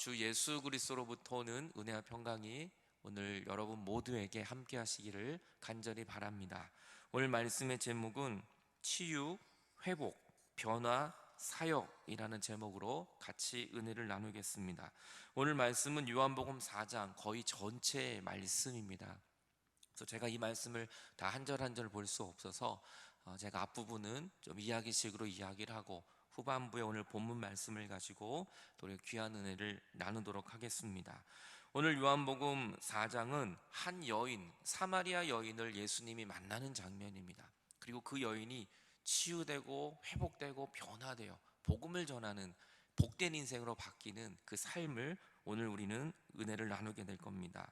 주 예수 그리스도로부터 오는 은혜와 평강이 오늘 여러분 모두에게 함께 하시기를 간절히 바랍니다. 오늘 말씀의 제목은 치유, 회복, 변화, 사역이라는 제목으로 같이 은혜를 나누겠습니다. 오늘 말씀은 요한복음 4장 거의 전체의 말씀입니다. 그래서 제가 이 말씀을 다 한 절 한 절 볼 수 없어서 제가 앞부분은 좀 이야기식으로 이야기를 하고 후반부에 오늘 본문 말씀을 가지고 또 귀한 은혜를 나누도록 하겠습니다. 오늘 요한복음 4장은 한 여인, 사마리아 여인을 예수님이 만나는 장면입니다. 그리고 그 여인이 치유되고 회복되고 변화되어 복음을 전하는 복된 인생으로 바뀌는 그 삶을 오늘 우리는 은혜를 나누게 될 겁니다.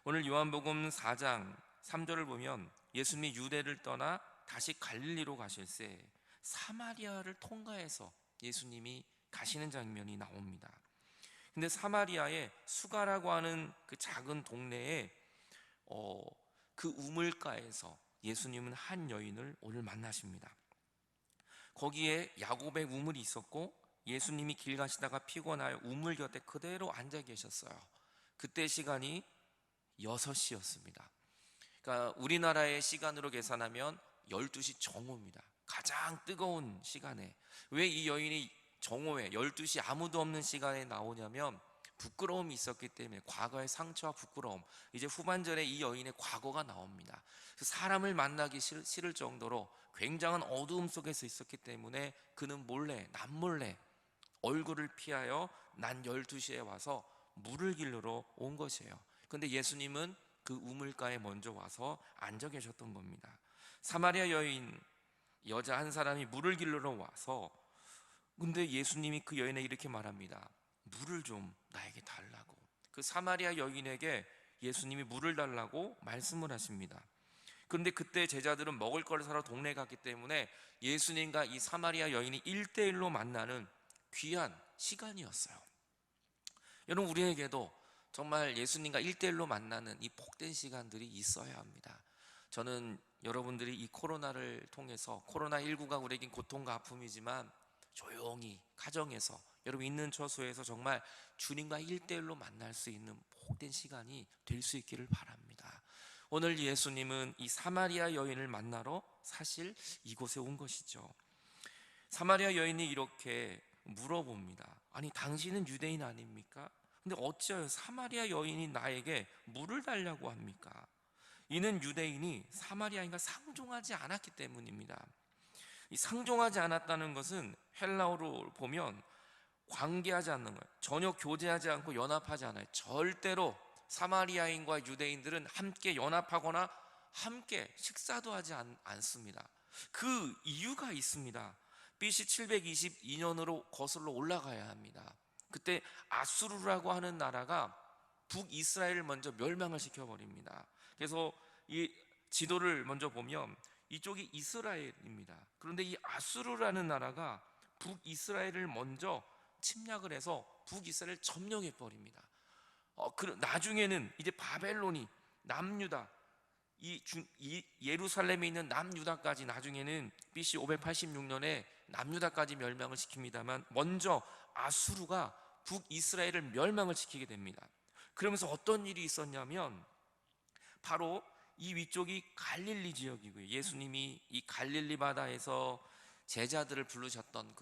오늘 요한복음 4장 3절을 보면 예수님이 유대를 떠나 다시 갈릴리로 가실새 사마리아를 통과해서 예수님이 가시는 장면이 나옵니다. 근데 사마리아의 수가라고 하는 그 작은 동네에 그 우물가에서 예수님은 한 여인을 오늘 만나십니다. 거기에 야곱의 우물이 있었고 예수님이 길 가시다가 피곤하여 우물 곁에 그대로 앉아 계셨어요. 그때 시간이 6시였습니다. 그러니까 우리나라의 시간으로 계산하면 12시 정오입니다. 가장 뜨거운 시간에. 왜 이 여인이 정오에 12시 아무도 없는 시간에 나오냐면 부끄러움이 있었기 때문에, 과거의 상처와 부끄러움, 이제 후반전에 이 여인의 과거가 나옵니다. 사람을 만나기 싫을 정도로 굉장한 어두움 속에서 있었기 때문에 그는 남몰래 얼굴을 피하여 난 12시에 와서 물을 길러 온 것이에요. 그런데 예수님은 그 우물가에 먼저 와서 앉아 계셨던 겁니다. 사마리아 여인, 여자 한 사람이 물을 길러 와서, 근데 예수님이 그 여인에게 이렇게 말합니다. 물을 좀 나에게 달라고. 그 사마리아 여인에게 예수님이 물을 달라고 말씀을 하십니다. 그런데 그때 제자들은 먹을 걸 사러 동네에 갔기 때문에 예수님과 이 사마리아 여인이 1대1로 만나는 귀한 시간이었어요. 여러분, 우리에게도 정말 예수님과 1대1로 만나는 이 복된 시간들이 있어야 합니다. 저는 여러분들이 이 코로나를 통해서, 코로나19가 우리에겐 고통과 아픔이지만 조용히 가정에서, 여러분 있는 처소에서 정말 주님과 1대1로 만날 수 있는 복된 시간이 될 수 있기를 바랍니다. 오늘 예수님은 이 사마리아 여인을 만나러 사실 이곳에 온 것이죠. 사마리아 여인이 이렇게 물어봅니다. 아니, 당신은 유대인 아닙니까? 근데 어찌하여 사마리아 여인이 나에게 물을 달라고 합니까? 이는 유대인이 사마리아인과 상종하지 않았기 때문입니다. 이 상종하지 않았다는 것은 헬라어로 보면 관계하지 않는 거예요. 전혀 교제하지 않고 연합하지 않아요. 절대로 사마리아인과 유대인들은 함께 연합하거나 함께 식사도 하지 않습니다. 그 이유가 있습니다. BC 722년으로 거슬러 올라가야 합니다. 그때 아수르라고 하는 나라가 북이스라엘을 먼저 멸망을 시켜버립니다. 그래서 이 지도를 먼저 보면 이쪽이 이스라엘입니다. 그런데 이 아수르라는 나라가 북이스라엘을 먼저 침략을 해서 북이스라엘을 점령해 버립니다. 나중에는 이제 바벨론이 남유다, 이 예루살렘에 있는 남유다까지, 나중에는 BC 586년에 남유다까지 멸망을 시킵니다만 먼저 아수르가 북이스라엘을 멸망을 시키게 됩니다. 그러면서 어떤 일이 있었냐면 바로 이 위쪽이 갈릴리 지역이고요, 예수님이 이 갈릴리 바다에서 제자들을 부르셨던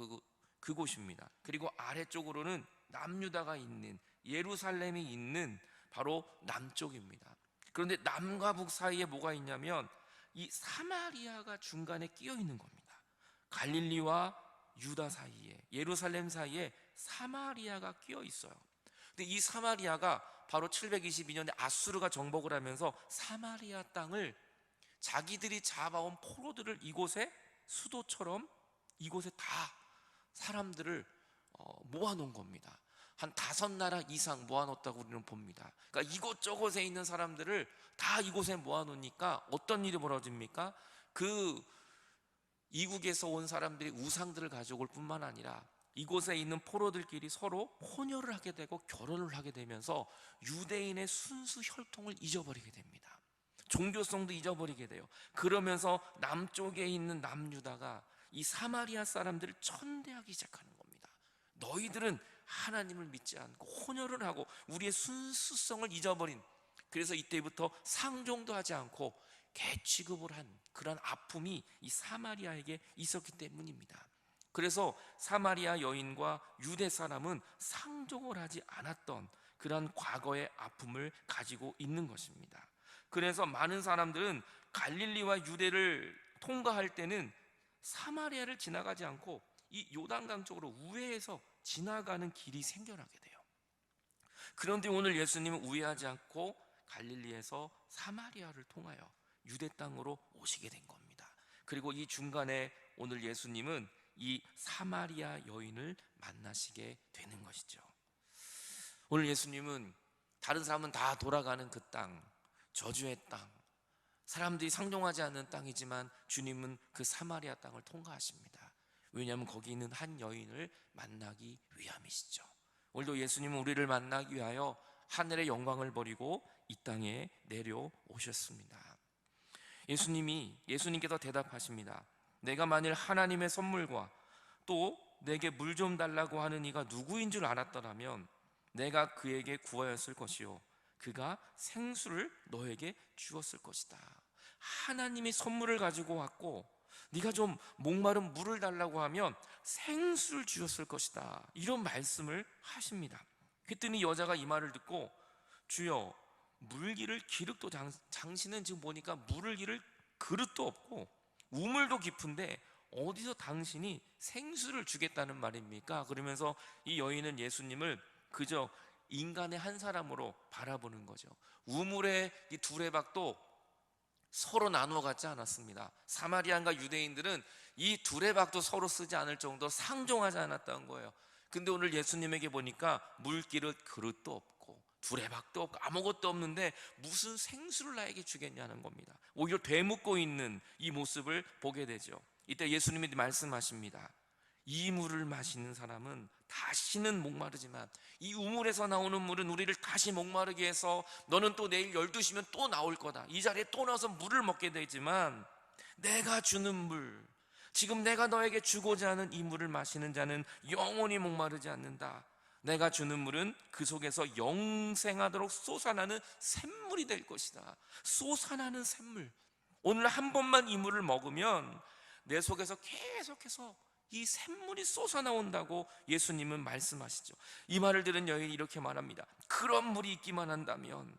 그곳입니다. 그리고 아래쪽으로는 남유다가 있는, 예루살렘이 있는 바로 남쪽입니다. 그런데 남과 북 사이에 뭐가 있냐면 이 사마리아가 중간에 끼어 있는 겁니다. 갈릴리와 유다 사이에, 예루살렘 사이에 사마리아가 끼어 있어요. 근데 이 사마리아가 바로 722년에 아수르가 정복을 하면서 사마리아 땅을, 자기들이 잡아온 포로들을 이곳에 수도처럼 이곳에 다 사람들을 모아놓은 겁니다. 한 5나라 이상 모아놓았다고 우리는 봅니다. 그러니까 이곳저곳에 있는 사람들을 다 이곳에 모아놓으니까 어떤 일이 벌어집니까? 그 이국에서 온 사람들이 우상들을 가져올 뿐만 아니라 이곳에 있는 포로들끼리 서로 혼혈을 하게 되고 결혼을 하게 되면서 유대인의 순수 혈통을 잊어버리게 됩니다. 종교성도 잊어버리게 돼요. 그러면서 남쪽에 있는 남유다가 이 사마리아 사람들을 천대하기 시작하는 겁니다. 너희들은 하나님을 믿지 않고 혼혈을 하고 우리의 순수성을 잊어버린, 그래서 이때부터 상종도 하지 않고 개 취급을 한 그런 아픔이 이 사마리아에게 있었기 때문입니다. 그래서 사마리아 여인과 유대 사람은 상종을 하지 않았던 그런 과거의 아픔을 가지고 있는 것입니다. 그래서 많은 사람들은 갈릴리와 유대를 통과할 때는 사마리아를 지나가지 않고 이 요단강 쪽으로 우회해서 지나가는 길이 생겨나게 돼요. 그런데 오늘 예수님은 우회하지 않고 갈릴리에서 사마리아를 통하여 유대 땅으로 오시게 된 겁니다. 그리고 이 중간에 오늘 예수님은 이 사마리아 여인을 만나시게 되는 것이죠. 오늘 예수님은 다른 사람은 다 돌아가는 그 땅, 저주의 땅, 사람들이 상종하지 않는 땅이지만 주님은 그 사마리아 땅을 통과하십니다. 왜냐하면 거기 있는 한 여인을 만나기 위함이시죠. 오늘도 예수님은 우리를 만나기 위하여 하늘의 영광을 버리고 이 땅에 내려오셨습니다. 예수님께서 대답하십니다. 내가 만일 하나님의 선물과 또 내게 물 좀 달라고 하는 이가 누구인 줄 알았더라면 내가 그에게 구하였을 것이요 그가 생수를 너에게 주었을 것이다. 하나님이 선물을 가지고 왔고 네가 좀 목마른 물을 달라고 하면 생수를 주었을 것이다, 이런 말씀을 하십니다. 그랬더니 여자가 이 말을 듣고 주여 물기를 기름도 당신은 지금 보니까 물을 기를 그릇도 없고 우물도 깊은데 어디서 당신이 생수를 주겠다는 말입니까? 그러면서 이 여인은 예수님을 그저 인간의 한 사람으로 바라보는 거죠. 우물의 이 두레박도 서로 나누어 갖지 않았습니다. 사마리아인과 유대인들은 이 두레박도 서로 쓰지 않을 정도로 상종하지 않았다는 거예요. 근데 오늘 예수님에게 보니까 물기를 그릇도 없고 두레박도 없고 아무것도 없는데 무슨 생수를 나에게 주겠냐는 겁니다. 오히려 되묻고 있는 이 모습을 보게 되죠. 이때 예수님이 말씀하십니다. 이 물을 마시는 사람은 다시는 목마르지만 이 우물에서 나오는 물은 우리를 다시 목마르게 해서 너는 또 내일 12시면 또 나올 거다, 이 자리에 또 나와서 물을 먹게 되지만 내가 주는 물, 지금 내가 너에게 주고자 하는 이 물을 마시는 자는 영원히 목마르지 않는다. 내가 주는 물은 그 속에서 영생하도록 솟아나는 샘물이 될 것이다. 솟아나는 샘물. 오늘 한 번만 이 물을 먹으면 내 속에서 계속해서 이 샘물이 솟아나온다고 예수님은 말씀하시죠. 이 말을 들은 여인이 이렇게 말합니다. 그런 물이 있기만 한다면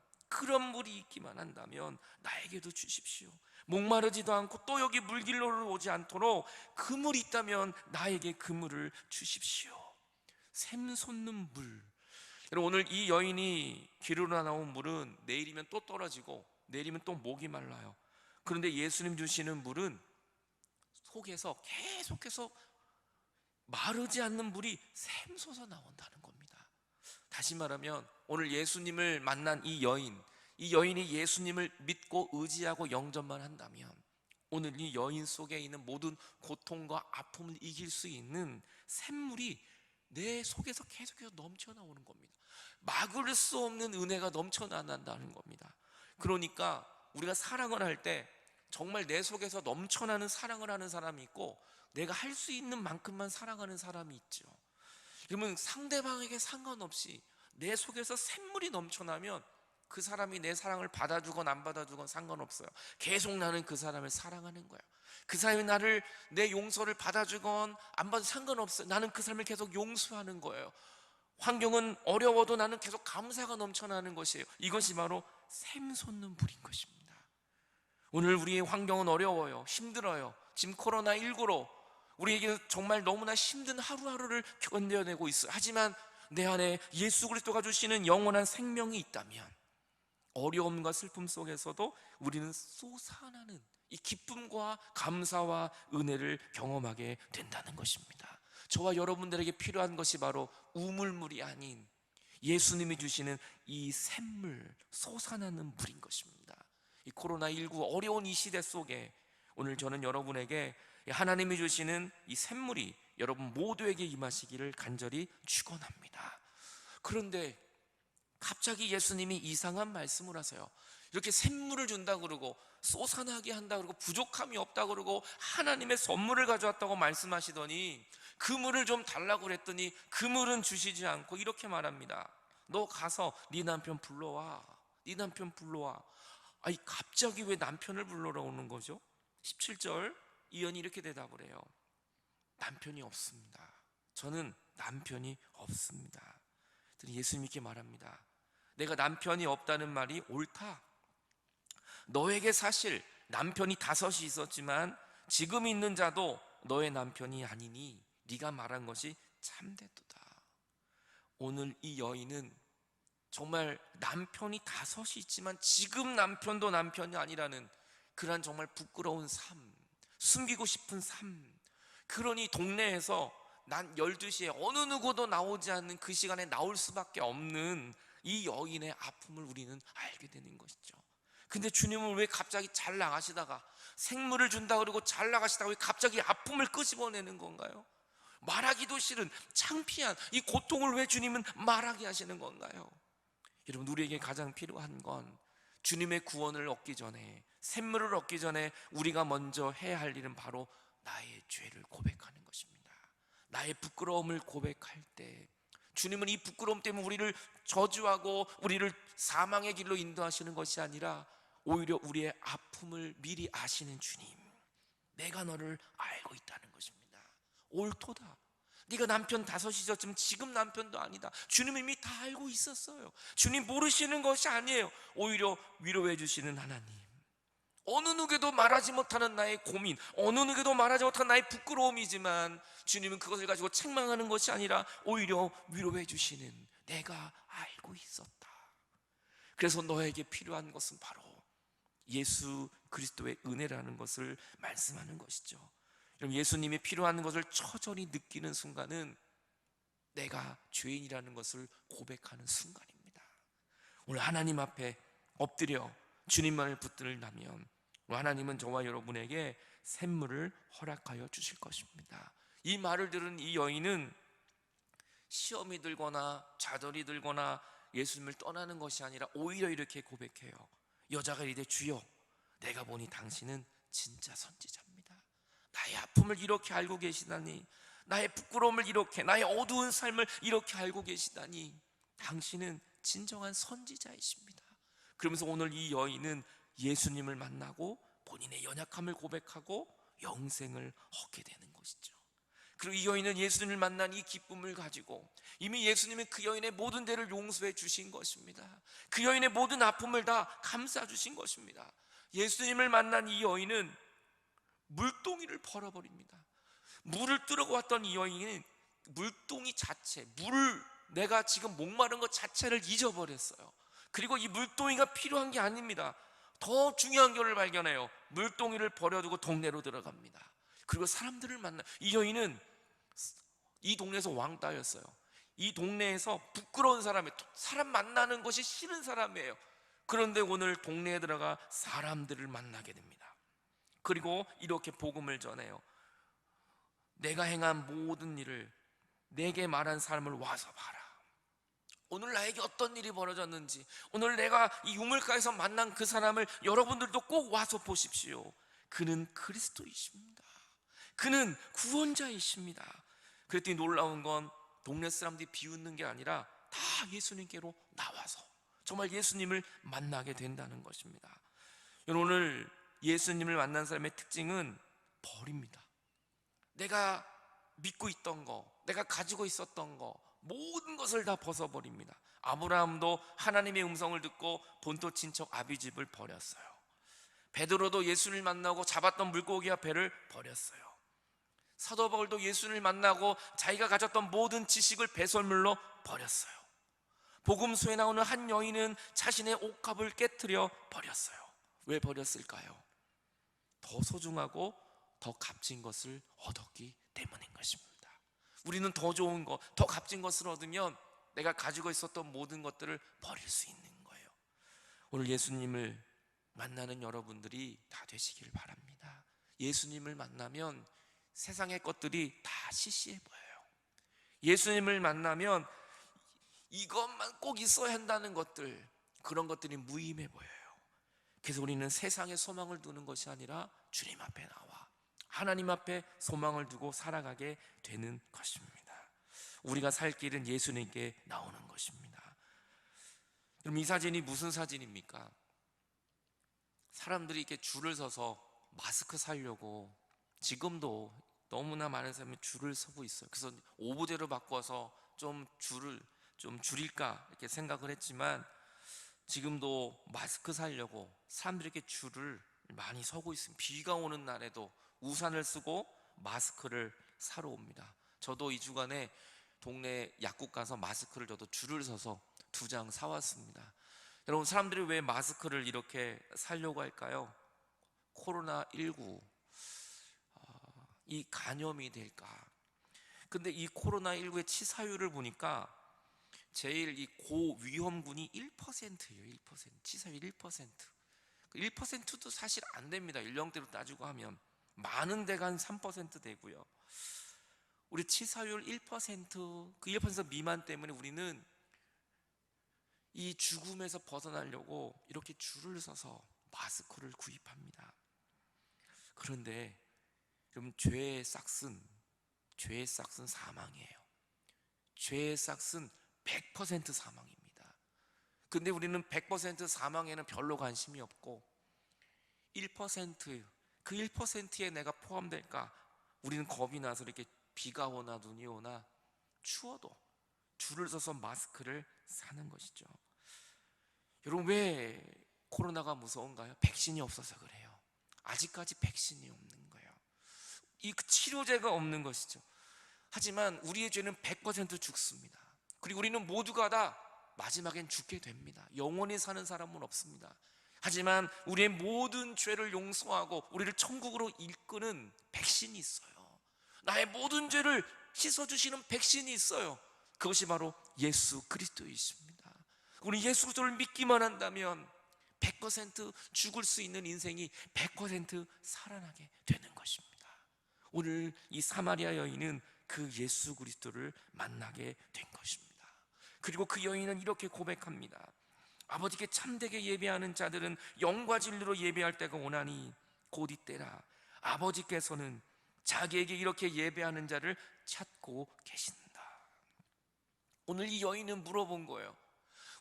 나에게도 주십시오. 목마르지도 않고 또 여기 물길로 오지 않도록 그 물이 있다면 나에게 그 물을 주십시오. 샘 솟는 물. 여러분, 오늘 이 여인이 기르러 나온 물은 내일이면 또 떨어지고 내일이면 또 목이 말라요. 그런데 예수님 주시는 물은 속에서 계속해서 마르지 않는 물이 샘솟아 나온다는 겁니다. 다시 말하면 오늘 예수님을 만난 이 여인이 예수님을 믿고 의지하고 영접만 한다면 오늘 이 여인 속에 있는 모든 고통과 아픔을 이길 수 있는 샘물이 내 속에서 계속해서 넘쳐나오는 겁니다. 막을 수 없는 은혜가 넘쳐난다는 겁니다. 그러니까 우리가 사랑을 할 때 정말 내 속에서 넘쳐나는 사랑을 하는 사람이 있고 내가 할 수 있는 만큼만 사랑하는 사람이 있죠. 그러면 상대방에게 상관없이 내 속에서 샘물이 넘쳐나면 그 사람이 내 사랑을 받아주건 안 받아주건 상관없어요. 계속 나는 그 사람을 사랑하는 거예요. 그 사람이 내 용서를 받아주건 안 받아도 상관없어요. 나는 그 사람을 계속 용서하는 거예요. 환경은 어려워도 나는 계속 감사가 넘쳐나는 것이에요. 이것이 바로 샘솟는 불인 것입니다. 오늘 우리의 환경은 어려워요. 힘들어요. 지금 코로나19로 우리에게 정말 너무나 힘든 하루하루를 견뎌내고 있어요. 하지만 내 안에 예수 그리스도가 주시는 영원한 생명이 있다면 어려움과 슬픔 속에서도 우리는 솟아나는 이 기쁨과 감사와 은혜를 경험하게 된다는 것입니다. 저와 여러분들에게 필요한 것이 바로 우물물이 아닌 예수님이 주시는 이 샘물, 솟아나는 물인 것입니다. 이 코로나19 어려운 이 시대 속에 오늘 저는 여러분에게 하나님이 주시는 이 샘물이 여러분 모두에게 임하시기를 간절히 축원합니다. 그런데 갑자기 예수님이 이상한 말씀을 하세요. 이렇게 샘물을 준다 그러고 쏘산하게 한다 그러고 부족함이 없다 그러고 하나님의 선물을 가져왔다고 말씀하시더니 그 물을 좀 달라고 그랬더니 그 물은 주시지 않고 이렇게 말합니다. 너 가서 네 남편 불러와. 네 남편 불러와. 아니 갑자기 왜 남편을 불러러 오는 거죠? 17절 이언이 이렇게 대답을 해요. 남편이 없습니다. 저는 남편이 없습니다. 예수님께 말합니다. 내가 남편이 없다는 말이 옳다. 너에게 사실 남편이 5이 있었지만 지금 있는 자도 너의 남편이 아니니 네가 말한 것이 참되도다. 오늘 이 여인은 정말 남편이 5이 있지만 지금 남편도 남편이 아니라는 그러한 정말 부끄러운 삶, 숨기고 싶은 삶. 그러니 동네에서 난 12시에 어느 누구도 나오지 않는 그 시간에 나올 수밖에 없는 이 여인의 아픔을 우리는 알게 되는 것이죠. 근데 주님은 왜 갑자기 잘 나가시다가 생물을 준다 그러고 잘 나가시다가 왜 갑자기 아픔을 끄집어내는 건가요? 말하기도 싫은 창피한 이 고통을 왜 주님은 말하게 하시는 건가요? 여러분, 우리에게 가장 필요한 건 주님의 구원을 얻기 전에, 샘물을 얻기 전에 우리가 먼저 해야 할 일은 바로 나의 죄를 고백하는 것입니다. 나의 부끄러움을 고백할 때 주님은 이 부끄러움 때문에 우리를 저주하고 우리를 사망의 길로 인도하시는 것이 아니라 오히려 우리의 아픔을 미리 아시는 주님, 내가 너를 알고 있다는 것입니다. 옳도다. 네가 남편 5이 있었지만 지금 남편도 아니다. 주님 이미 다 알고 있었어요. 주님 모르시는 것이 아니에요. 오히려 위로해 주시는 하나님, 어느 누구에도 말하지 못하는 나의 고민, 어느 누구에도 말하지 못하는 나의 부끄러움이지만 주님은 그것을 가지고 책망하는 것이 아니라 오히려 위로해 주시는, 내가 알고 있었다. 그래서 너에게 필요한 것은 바로 예수 그리스도의 은혜라는 것을 말씀하는 것이죠. 여러분, 예수님이 필요한 것을 처절히 느끼는 순간은 내가 죄인이라는 것을 고백하는 순간입니다. 오늘 하나님 앞에 엎드려 주님만을 붙들다면 하나님은 저와 여러분에게 샘물을 허락하여 주실 것입니다. 이 말을 들은 이 여인은 시험이 들거나 좌절이 들거나 예수님을 떠나는 것이 아니라 오히려 이렇게 고백해요. 여자가 이르되 주여, 내가 보니 당신은 진짜 선지자입니다. 나의 아픔을 이렇게 알고 계시다니, 나의 부끄러움을 이렇게, 나의 어두운 삶을 이렇게 알고 계시다니 당신은 진정한 선지자이십니다. 그러면서 오늘 이 여인은 예수님을 만나고 본인의 연약함을 고백하고 영생을 얻게 되는 것이죠. 그리고 이 여인은 예수님을 만난 이 기쁨을 가지고 이미 예수님은 그 여인의 모든 죄를 용서해 주신 것입니다. 그 여인의 모든 아픔을 다 감싸 주신 것입니다. 예수님을 만난 이 여인은 물동이를 벌어버립니다. 물을 뜨려고 왔던 이 여인은 물동이 자체, 물을, 내가 지금 목마른 것 자체를 잊어버렸어요. 그리고 이 물동이가 필요한 게 아닙니다. 더 중요한 것을 발견해요. 물동이를 버려두고 동네로 들어갑니다. 그리고 사람들을 만나. 이 여인은 이 동네에서 왕따였어요. 이 동네에서 부끄러운 사람 만나는 것이 싫은 사람이에요. 그런데 오늘 동네에 들어가 사람들을 만나게 됩니다. 그리고 이렇게 복음을 전해요. 내가 행한 모든 일을 내게 말한 사람을 와서 봐라. 오늘 나에게 어떤 일이 벌어졌는지, 오늘 내가 이 우물가에서 만난 그 사람을 여러분들도 꼭 와서 보십시오. 그는 그리스도이십니다. 그는 구원자이십니다. 그랬더니 놀라운 건 동네 사람들이 비웃는 게 아니라 다 예수님께로 나와서 정말 예수님을 만나게 된다는 것입니다. 여러분, 오늘 예수님을 만난 사람의 특징은 벌입니다. 내가 믿고 있던 거, 내가 가지고 있었던 거, 모든 것을 다 벗어버립니다. 아브라함도 하나님의 음성을 듣고 본토 친척 아비집을 버렸어요. 베드로도 예수를 만나고 잡았던 물고기와 배를 버렸어요. 사도 바울도 예수를 만나고 자기가 가졌던 모든 지식을 배설물로 버렸어요. 복음서에 나오는 한 여인은 자신의 옷값을 깨트려 버렸어요. 왜 버렸을까요? 더 소중하고 더 값진 것을 얻었기 때문인 것입니다. 우리는 더 좋은 것, 더 값진 것을 얻으면 내가 가지고 있었던 모든 것들을 버릴 수 있는 거예요. 오늘 예수님을 만나는 여러분들이 다 되시길 바랍니다. 예수님을 만나면 세상의 것들이 다 시시해 보여요. 예수님을 만나면 이것만 꼭 있어야 한다는 것들, 그런 것들이 무의미해 보여요. 그래서 우리는 세상에 소망을 두는 것이 아니라 주님 앞에 나와 하나님 앞에 소망을 두고 살아가게 되는 것입니다. 우리가 살 길은 예수님께 나오는 것입니다. 그럼 이 사진이 무슨 사진입니까? 사람들이 이렇게 줄을 서서 마스크 사려고 지금도 너무나 많은 사람이 줄을 서고 있어요. 그래서 오브제로 바꿔서 좀 줄을 좀 줄일까 이렇게 생각을 했지만 지금도 마스크 사려고 사람들이 이렇게 줄을 많이 서고 있습니다. 비가 오는 날에도 우산을 쓰고 마스크를 사러 옵니다. 저도 이 주간에 동네 약국 가서 마스크를 저도 줄을 서서 2장 사왔습니다. 여러분, 사람들이 왜 마스크를 이렇게 사려고 할까요? 코로나19 이 감염이 될까? 근데 이 코로나19의 치사율을 보니까 제일 이 고위험군이 1%예요. 1%. 치사율 1%. 1%도 사실 안 됩니다. 연령대로 따지고 하면 많은 데가 한 3% 되고요. 우리 치사율 1%, 그 1% 미만 때문에 우리는 이 죽음에서 벗어나려고 이렇게 줄을 서서 마스크를 구입합니다. 그런데 그럼 죄의 싹은 사망이에요. 죄의 싹은 100% 사망입니다. 근데 우리는 100% 사망에는 별로 관심이 없고 1%, 그 1%에 내가 포함될까? 우리는 겁이 나서 이렇게 비가 오나 눈이 오나 추워도 줄을 서서 마스크를 사는 것이죠. 여러분, 왜 코로나가 무서운가요? 백신이 없어서 그래요. 아직까지 백신이 없는 거예요. 이 치료제가 없는 것이죠. 하지만 우리의 죄는 100% 죽습니다. 그리고 우리는 모두가 다 마지막엔 죽게 됩니다. 영원히 사는 사람은 없습니다. 하지만 우리의 모든 죄를 용서하고 우리를 천국으로 이끄는 백신이 있어요. 나의 모든 죄를 씻어주시는 백신이 있어요. 그것이 바로 예수 그리스도이십니다. 우리 예수 그리스도를 믿기만 한다면 100% 죽을 수 있는 인생이 100% 살아나게 되는 것입니다. 오늘 이 사마리아 여인은 그 예수 그리스도를 만나게 된 것입니다. 그리고 그 여인은 이렇게 고백합니다. 아버지께 참되게 예배하는 자들은 영과 진리로 예배할 때가 오나니 곧 이때라. 아버지께서는 자기에게 이렇게 예배하는 자를 찾고 계신다. 오늘 이 여인은 물어본 거예요.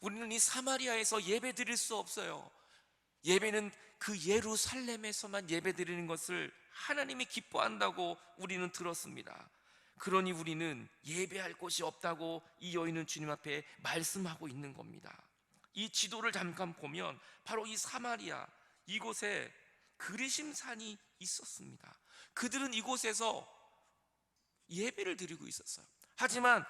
우리는 이 사마리아에서 예배 드릴 수 없어요. 예배는 그 예루살렘에서만 예배 드리는 것을 하나님이 기뻐한다고 우리는 들었습니다. 그러니 우리는 예배할 곳이 없다고 이 여인은 주님 앞에 말씀하고 있는 겁니다. 이 지도를 잠깐 보면 바로 이 사마리아 이곳에 그리심산이 있었습니다. 그들은 이곳에서 예배를 드리고 있었어요. 하지만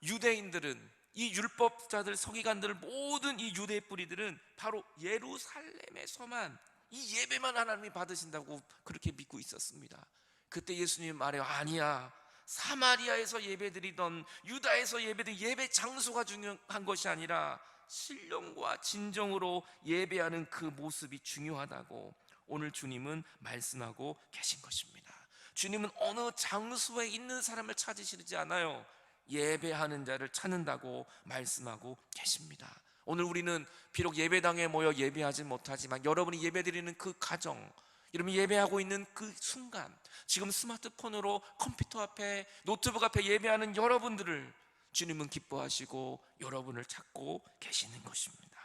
유대인들은, 이 율법자들, 서기관들, 모든 이 유대 뿌리들은 바로 예루살렘에서만 이 예배만 하나님이 받으신다고 그렇게 믿고 있었습니다. 그때 예수님이 말해요. 아니야, 사마리아에서 예배드리던 유다에서 예배드린 예배 장소가 중요한 것이 아니라 신령과 진정으로 예배하는 그 모습이 중요하다고 오늘 주님은 말씀하고 계신 것입니다. 주님은 어느 장소에 있는 사람을 찾으시지 않아요. 예배하는 자를 찾는다고 말씀하고 계십니다. 오늘 우리는 비록 예배당에 모여 예배하지 못하지만 여러분이 예배드리는 그 가정, 여러분이 예배하고 있는 그 순간, 지금 스마트폰으로 컴퓨터 앞에, 노트북 앞에 예배하는 여러분들을 주님은 기뻐하시고 여러분을 찾고 계시는 것입니다.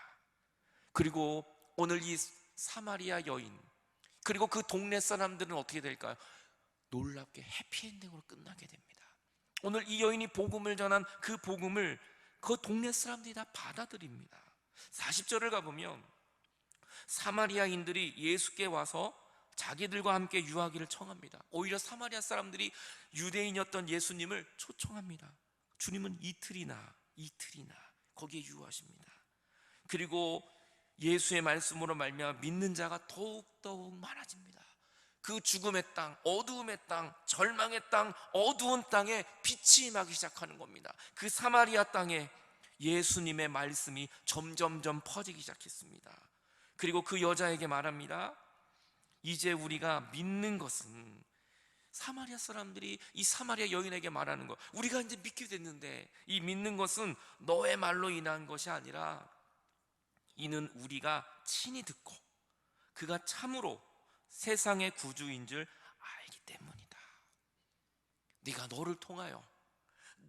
그리고 오늘 이 사마리아 여인, 그리고 그 동네 사람들은 어떻게 될까요? 놀랍게 해피엔딩으로 끝나게 됩니다. 오늘 이 여인이 복음을 전한 그 복음을 그 동네 사람들이 다 받아들입니다. 40절을 가보면 사마리아인들이 예수께 와서 자기들과 함께 유하기를 청합니다. 오히려 사마리아 사람들이 유대인이었던 예수님을 초청합니다. 주님은 이틀이나 거기에 유하십니다. 그리고 예수의 말씀으로 말미암아 믿는 자가 더욱 많아집니다. 그 죽음의 땅, 어두움의 땅, 절망의 땅, 어두운 땅에 빛이 임하기 시작하는 겁니다. 그 사마리아 땅에 예수님의 말씀이 점점점 퍼지기 시작했습니다. 그리고 그 여자에게 말합니다. 이제 우리가 믿는 것은, 사마리아 사람들이 이 사마리아 여인에게 말하는 거, 우리가 이제 믿게 됐는데 이 믿는 것은 너의 말로 인한 것이 아니라 이는 우리가 친히 듣고 그가 참으로 세상의 구주인 줄 알기 때문이다. 네가 너를 통하여,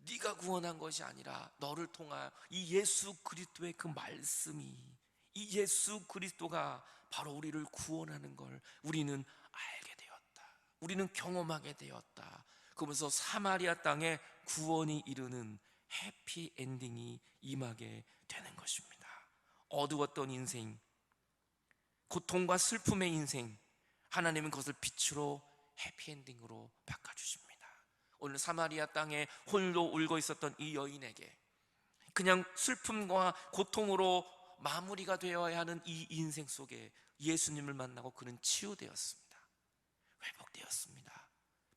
네가 구원한 것이 아니라 너를 통하여 이 예수 그리스도의 그 말씀이, 이 예수 그리스도가 바로 우리를 구원하는 걸 우리는 알게 되었다. 우리는 경험하게 되었다. 그러면서 사마리아 땅에 구원이 이르는 해피 엔딩이 임하게 되는 것입니다. 어두웠던 인생, 고통과 슬픔의 인생, 하나님은 그것을 빛으로 해피엔딩으로 바꿔주십니다. 오늘 사마리아 땅에 홀로 울고 있었던 이 여인에게 그냥 슬픔과 고통으로 마무리가 되어야 하는 이 인생 속에 예수님을 만나고 그는 치유되었습니다. 회복되었습니다.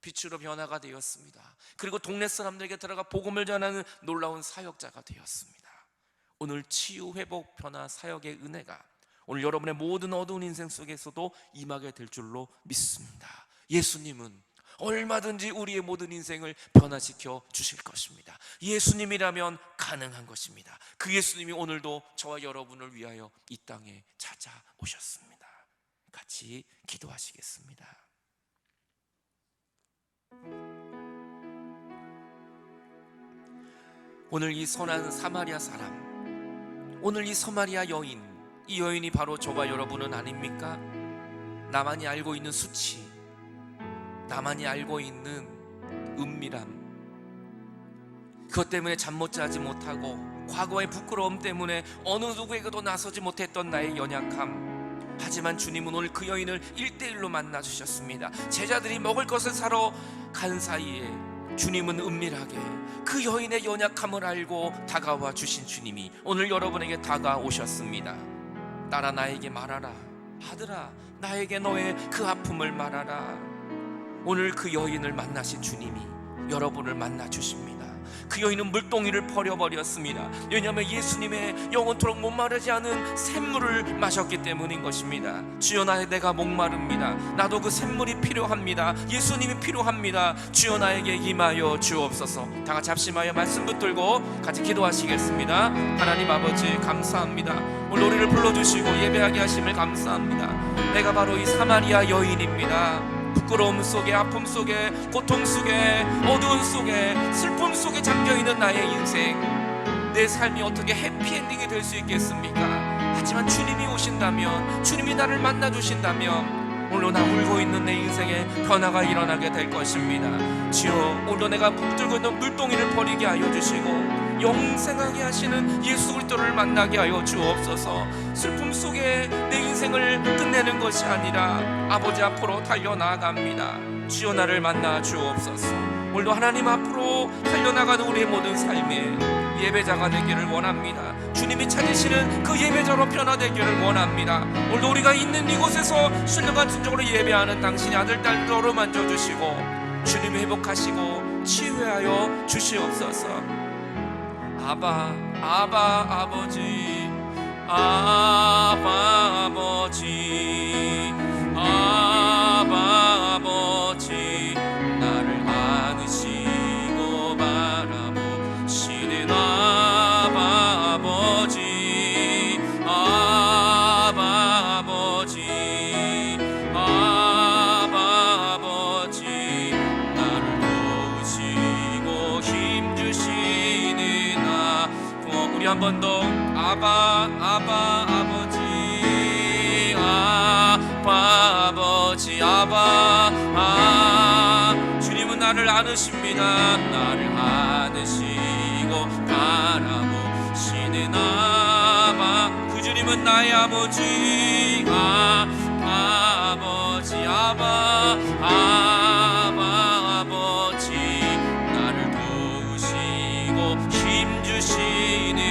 빛으로 변화가 되었습니다. 그리고 동네 사람들에게 들어가 복음을 전하는 놀라운 사역자가 되었습니다. 오늘 치유, 회복, 변화, 사역의 은혜가 오늘 여러분의 모든 어두운 인생 속에서도 임하게 될 줄로 믿습니다. 예수님은 얼마든지 우리의 모든 인생을 변화시켜 주실 것입니다. 예수님이라면 가능한 것입니다. 그 예수님이 오늘도 저와 여러분을 위하여 이 땅에 찾아오셨습니다. 같이 기도하시겠습니다. 오늘 이 선한 사마리아 사람, 오늘 이 사마리아 여인, 이 여인이 바로 저와 여러분은 아닙니까? 나만이 알고 있는 수치, 나만이 알고 있는 은밀함, 그것 때문에 잠 못 자지 못하고 과거의 부끄러움 때문에 어느 누구에게도 나서지 못했던 나의 연약함, 하지만 주님은 오늘 그 여인을 1대1로 만나 주셨습니다. 제자들이 먹을 것을 사러 간 사이에 주님은 은밀하게 그 여인의 연약함을 알고 다가와 주신 주님이 오늘 여러분에게 다가오셨습니다. 딸아, 나에게 말하라. 아들아, 나에게 너의 그 아픔을 말하라. 오늘 그 여인을 만나신 주님이 여러분을 만나 주십니다. 그 여인은 물동이를 버려버렸습니다. 왜냐하면 예수님의 영원토록 목마르지 않은 샘물을 마셨기 때문인 것입니다. 주여, 내가 목마릅니다. 나도 그 샘물이 필요합니다. 예수님이 필요합니다. 주여, 나에게 임하여 주옵소서. 다 같이 합심하여 말씀 붙들고 같이 기도하시겠습니다. 하나님 아버지, 감사합니다. 오늘 우리를 불러주시고 예배하게 하심을 감사합니다. 내가 바로 이 사마리아 여인입니다. 부끄러움 속에, 아픔 속에, 고통 속에, 어두운 속에, 슬픔 속에 잠겨있는 나의 인생, 내 삶이 어떻게 해피엔딩이 될 수 있겠습니까? 하지만 주님이 오신다면, 주님이 나를 만나 주신다면 오늘 나 울고 있는 내 인생에 변화가 일어나게 될 것입니다. 주여, 오늘도 내가 붙들고 있는 물동이를 버리게 하여 주시고 영생하게 하시는 예수 그리스도를 만나게 하여 주옵소서. 슬픔 속에 내 인생을 끝내는 것이 아니라 아버지 앞으로 달려나갑니다. 주여, 나를 만나 주옵소서. 오늘도 하나님 앞으로 달려나가는 우리의 모든 삶에 예배자가 되기를 원합니다. 주님이 찾으시는 그 예배자로 변화되기를 원합니다. 오늘도 우리가 있는 이곳에서 신령한 순종으로 예배하는 당신의 아들, 딸들로 만져주시고 주님이 회복하시고 치유하여 주시옵소서. 아바, 아바 아버지, 아바 아버지, 아바 아버지, 나를 안으시고 바라보시는 아바 아버지, 아바 아버지, 아바 아버지, 나를 도우시고 힘주시는 우리 한 번 더. 아바, 아바 아버지, 아바 아버지, 아바, 주님은 나를 안으십니다. 나를 안으시고 바라보시는 아바, 그 주님은 나의 아버지, 아바 아버지, 아바, 아바 아버지, 나를 도우시고 힘주시는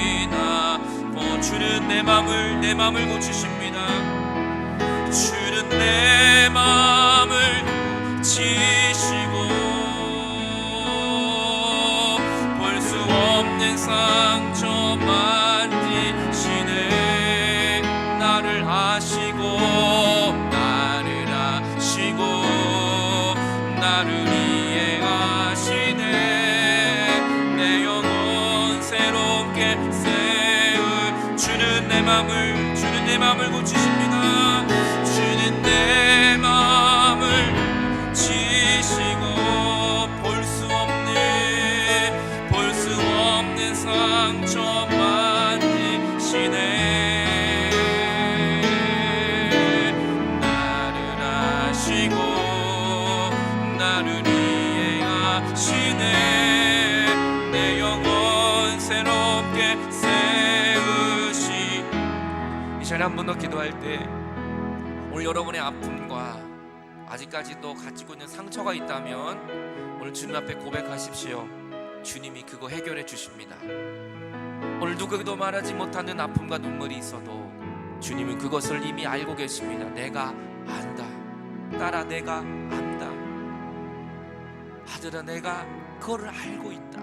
주는 내 맘을 고치십니다. 주는 내 맘을 고치시고 볼 수 없는 상처 만지시네. 나를 아시고 나를 아시고 나를 이해하시네. 내 영혼 새롭게 주는 내 맘을 고치십니다. 전에 한 번 더 기도할 때 오늘 여러분의 아픔과 아직까지도 가지고 있는 상처가 있다면 오늘 주님 앞에 고백하십시오. 주님이 그거 해결해 주십니다. 오늘 누구에게도 말하지 못하는 아픔과 눈물이 있어도 주님은 그것을 이미 알고 계십니다. 내가 안다. 딸아, 내가 안다. 아들아, 내가 그거를 알고 있다.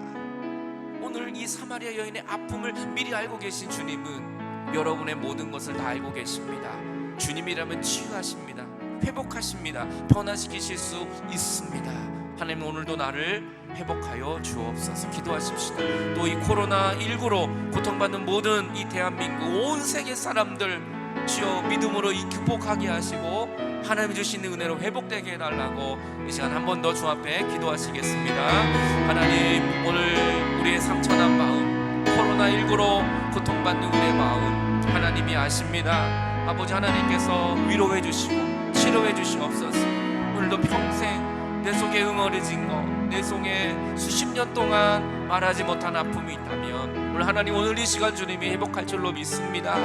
오늘 이 사마리아 여인의 아픔을 미리 알고 계신 주님은 여러분의 모든 것을 다 알고 계십니다. 주님이라면 치유하십니다. 회복하십니다. 변화시키실 수 있습니다. 하나님, 오늘도 나를 회복하여 주옵소서. 기도하십시다. 또 이 코로나19로 고통받는 모든 이 대한민국 온 세계 사람들 주여 믿음으로 이 극복하게 하시고 하나님이 주시는 은혜로 회복되게 해달라고 이 시간 한 번 더 주 앞에 기도하시겠습니다. 하나님, 오늘 우리의 상처난 마음, 코로나19로 고통받는 우리의 마음 하나님이 아십니다. 아버지 하나님께서 위로해 주시고 치료해 주시옵소서. 오늘도 평생 내 속에 응어리진 것, 내 속에 수십 년 동안 말하지 못한 아픔이 있다면 오늘 하나님, 오늘 이 시간 주님이 회복할 줄로 믿습니다.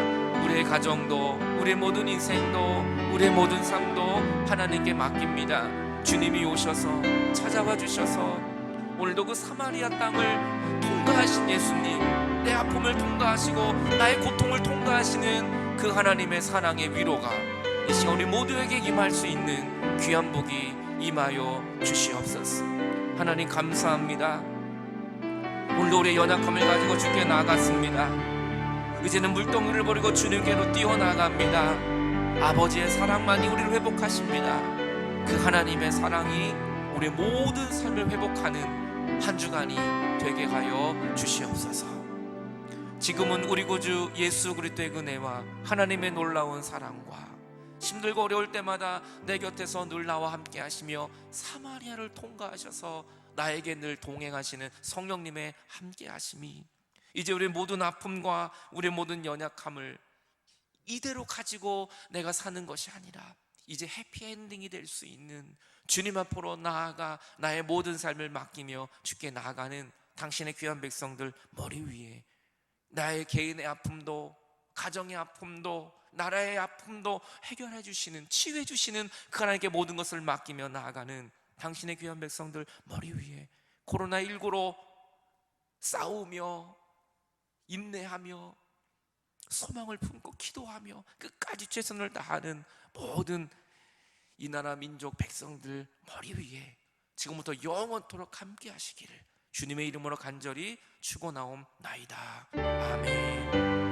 우리의 가정도, 우리의 모든 인생도, 우리의 모든 삶도 하나님께 맡깁니다. 주님이 오셔서 찾아와 주셔서 오늘도 그 사마리아 땅을 통과하신 예수님, 내 아픔을 통과하시고 나의 고통을 통과하시는 그 하나님의 사랑의 위로가 이 시간 우리 모두에게 임할 수 있는 귀한 복이 임하여 주시옵소서. 하나님 감사합니다. 오늘도 우리의 연약함을 가지고 주께 나아갔습니다. 이제는 물동이를 버리고 주님께로 뛰어나갑니다. 아버지의 사랑만이 우리를 회복하십니다. 그 하나님의 사랑이 우리의 모든 삶을 회복하는 한 주간이 되게 하여 주시옵소서. 지금은 우리 구주 예수 그리스도의 은혜와 하나님의 놀라운 사랑과 힘들고 어려울 때마다 내 곁에서 늘 나와 함께 하시며 사마리아를 통과하셔서 나에게 늘 동행하시는 성령님의 함께 하심이 이제 우리의 모든 아픔과 우리의 모든 연약함을 이대로 가지고 내가 사는 것이 아니라 이제 해피엔딩이 될 수 있는 주님 앞으로 나아가 나의 모든 삶을 맡기며 주께 나아가는 당신의 귀한 백성들 머리 위에 나의 개인의 아픔도, 가정의 아픔도, 나라의 아픔도 해결해 주시는, 치유해 주시는 그 하나님께 모든 것을 맡기며 나아가는 당신의 귀한 백성들 머리 위에 코로나19로 싸우며 인내하며 소망을 품고 기도하며 끝까지 최선을 다하는 모든 이 나라 민족 백성들 머리 위에 지금부터 영원토록 함께 하시기를 주님의 이름으로 간절히 축원하옵나이다. 아멘.